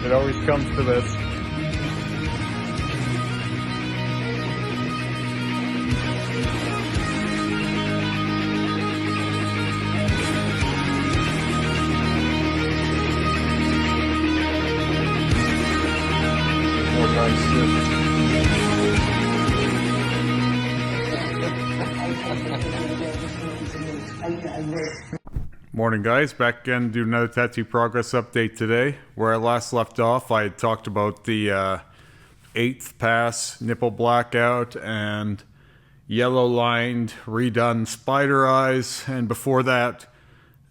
It always comes to this. More nice shit. Morning guys, back again to do another tattoo progress update today. Where I last left off, I had talked about the 8th pass nipple blackout and yellow lined redone spider eyes, and before that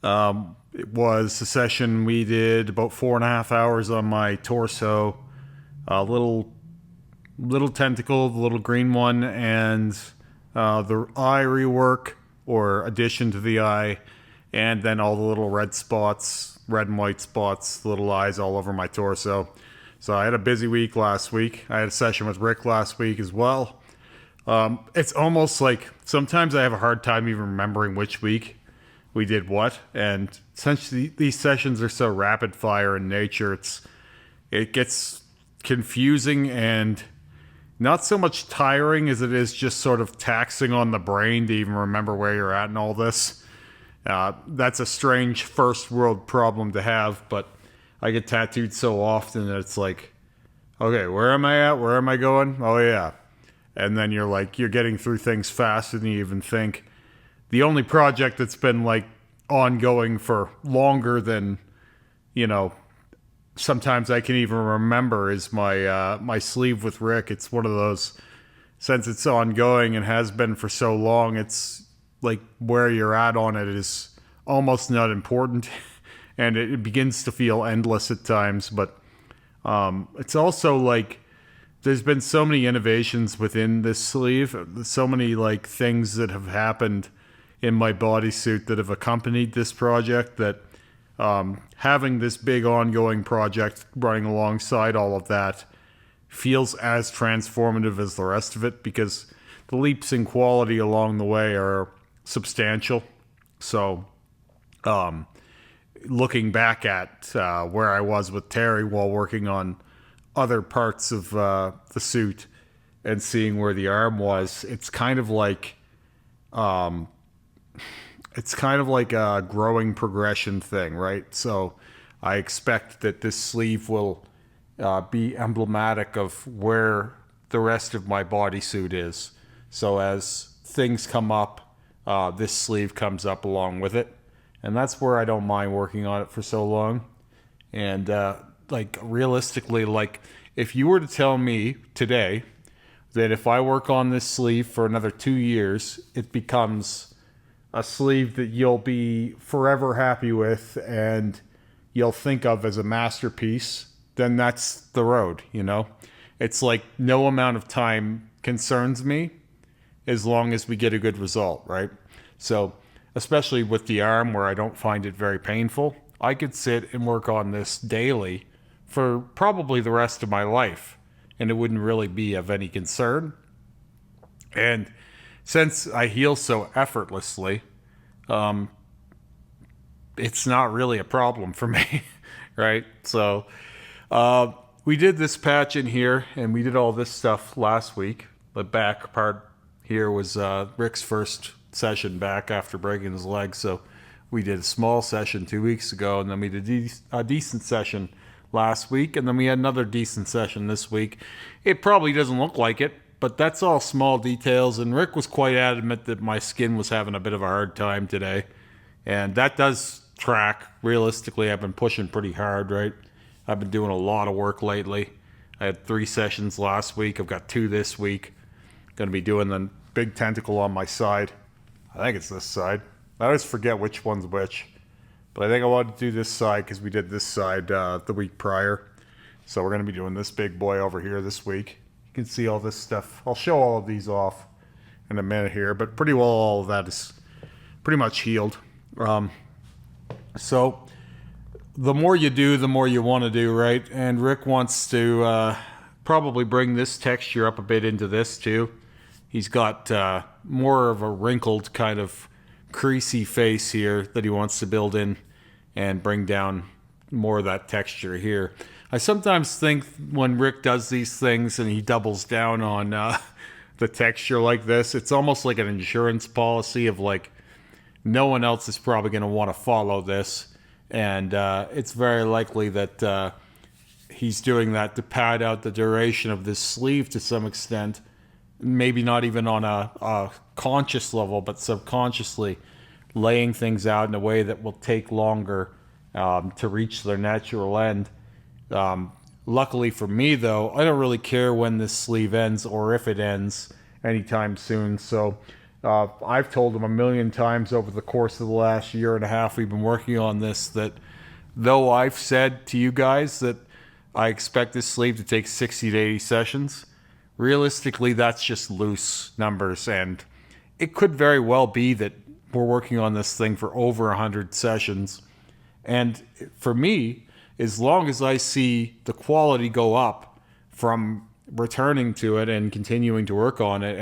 it was a session we did about 4.5 hours on my torso, little tentacle, the little green one, and the eye rework or addition to the eye, and then all the little red spots, red and white spots, little eyes all over my torso. So I had a busy week last week. I had a session with Rick last week as well. It's almost like sometimes I have a hard time even remembering which week we did what. And since these sessions are so rapid fire in nature, it gets confusing and not so much tiring as it is just sort of taxing on the brain to even remember where you're at and all this. That's a strange first world problem to have, but I get tattooed so often that it's like, okay, where am I at? Where am I going? Oh yeah. And then you're getting through things faster than you even think. The only project that's been like ongoing for longer than, sometimes I can even remember is my sleeve with Rick. It's one of those, since it's ongoing and has been for so long, it's like where you're at on it is almost not important, and it begins to feel endless at times. But it's also like there's been so many innovations within this sleeve, so many like things that have happened in my bodysuit that have accompanied this project, that having this big ongoing project running alongside all of that feels as transformative as the rest of it, because the leaps in quality along the way are substantial. So looking back at where I was with Terry while working on other parts of the suit and seeing where the arm was, it's kind of like a growing progression thing, right? So I expect that this sleeve will be emblematic of where the rest of my bodysuit is. So as things come up, this sleeve comes up along with it, and that's where I don't mind working on it for so long. And realistically, if you were to tell me today that if I work on this sleeve for another 2 years, it becomes a sleeve that you'll be forever happy with and you'll think of as a masterpiece, then that's the road. It's like no amount of time concerns me as long as we get a good result, right? So, especially with the arm where I don't find it very painful, I could sit and work on this daily for probably the rest of my life, and it wouldn't really be of any concern. And since I heal so effortlessly, it's not really a problem for me, right? So, we did this patch in here, and we did all this stuff last week. The back part here was Rick's first session back after breaking his leg, so we did a small session 2 weeks ago, and then we did a decent session last week, and then we had another decent session this week. It probably doesn't look like it, but that's all small details, and Rick was quite adamant that my skin was having a bit of a hard time today, and that does track. Realistically, I've been pushing pretty hard, right? I've been doing a lot of work lately. I had 3 sessions last week. I've got 2 this week. Going to be doing the big tentacle on my side. I think it's this side. I always forget which one's which. But I think I wanted to do this side because we did this side the week prior. So we're going to be doing this big boy over here this week. You can see all this stuff. I'll show all of these off in a minute here. But pretty well all of that is pretty much healed. So the more you do, the more you want to do, right? And Rick wants to probably bring this texture up a bit into this too. He's got more of a wrinkled kind of creasy face here that he wants to build in and bring down more of that texture here. I sometimes think when Rick does these things and he doubles down on the texture like this, it's almost like an insurance policy of like, no one else is probably going to want to follow this. And it's very likely that he's doing that to pad out the duration of this sleeve to some extent. Maybe not even on a conscious level, but subconsciously laying things out in a way that will take longer to reach their natural end. Luckily for me, though, I don't really care when this sleeve ends or if it ends anytime soon. So I've told him a million times over the course of the last year and a half we've been working on this that though I've said to you guys that I expect this sleeve to take 60 to 80 sessions, realistically that's just loose numbers, and it could very well be that we're working on this thing for over 100 sessions. And for me, as long as I see the quality go up from returning to it and continuing to work on it,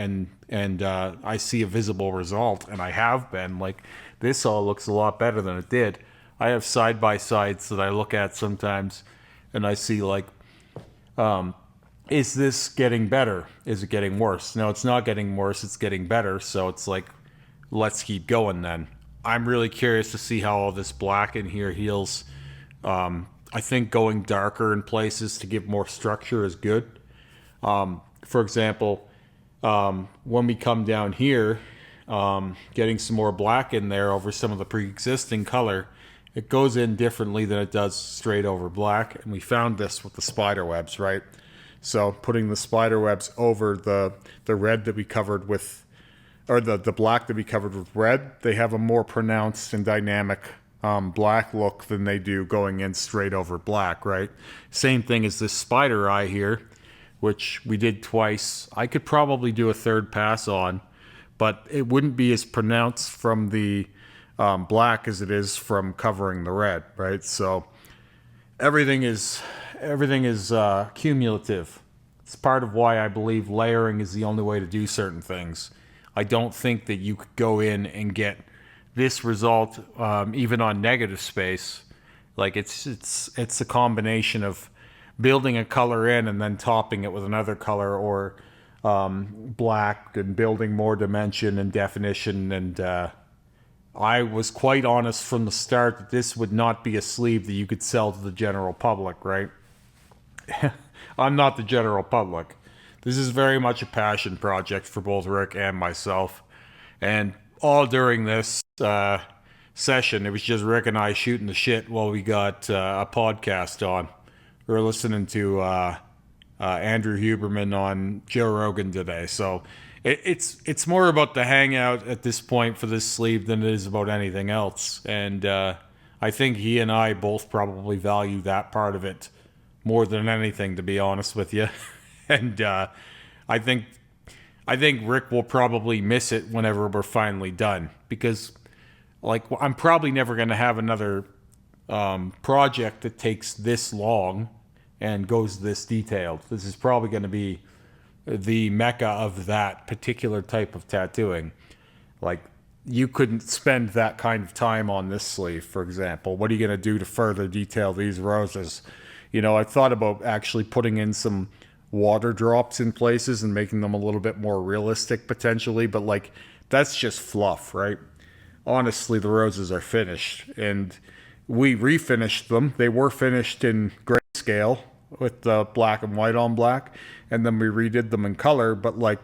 and I see a visible result, and I have been, like, this all looks a lot better than it did. I have side-by-sides that I look at sometimes, and I see, like, is this getting better? Is it getting worse? No, it's not getting worse, it's getting better, so it's like, let's keep going then. I'm really curious to see how all this black in here heals. I think going darker in places to give more structure is good. For example, when we come down here, getting some more black in there over some of the pre-existing color, it goes in differently than it does straight over black. And we found this with the spider webs, right? So putting the spider webs over the red that we covered with, or the black that we covered with red, they have a more pronounced and dynamic black look than they do going in straight over black, right? Same thing as this spider eye here, which we did twice. I could probably do a third pass on, but it wouldn't be as pronounced from the black as it is from covering the red, right? So everything is cumulative. It's part of why I believe layering is the only way to do certain things. I don't think that you could go in and get this result even on negative space. Like it's a combination of building a color in and then topping it with another color, or black and building more dimension and definition. And I was quite honest from the start that this would not be a sleeve that you could sell to the general public, right? I'm not the general public. This is very much a passion project for both Rick and myself. And all during this session, it was just Rick and I shooting the shit while we got a podcast on. We were listening to Andrew Huberman on Joe Rogan today. So it's more about the hangout at this point for this sleeve than it is about anything else. And I think he and I both probably value that part of it more than anything, to be honest with you. And I think Rick will probably miss it whenever we're finally done, because like I'm probably never going to have another project that takes this long and goes this detailed. This is probably going to be the mecca of that particular type of tattooing. Like, you couldn't spend that kind of time on this sleeve, for example. What are you going to do to further detail these roses? You know, I thought about actually putting in some water drops in places and making them a little bit more realistic potentially, but like, that's just fluff, right? Honestly, the roses are finished, and we refinished them. They were finished in grayscale with the black and white on black, and then we redid them in color, but like,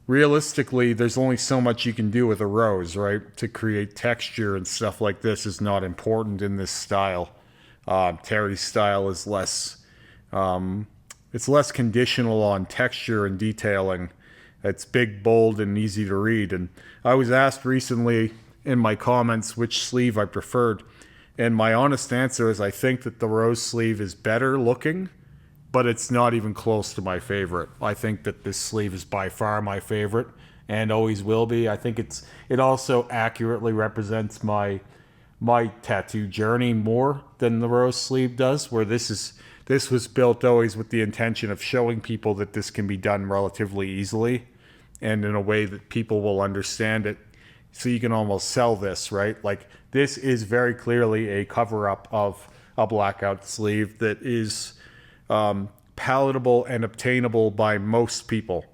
realistically, there's only so much you can do with a rose, right? To create texture and stuff like this is not important in this style. Terry's style is less, it's less conditional on texture and detailing. It's big, bold, and easy to read. And I was asked recently in my comments which sleeve I preferred, and my honest answer is I think that the rose sleeve is better looking, but it's not even close to my favorite. I think that this sleeve is by far my favorite and always will be. I think it also accurately represents my tattoo journey more than the rose sleeve does, where this was built always with the intention of showing people that this can be done relatively easily and in a way that people will understand it. So you can almost sell this, right? Like, this is very clearly a cover-up of a blackout sleeve that is palatable and obtainable by most people.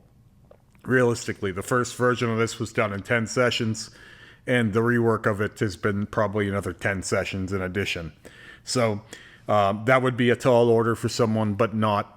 Realistically, the first version of this was done in 10 sessions, and the rework of it has been probably another 10 sessions in addition. So that would be a tall order for someone, but not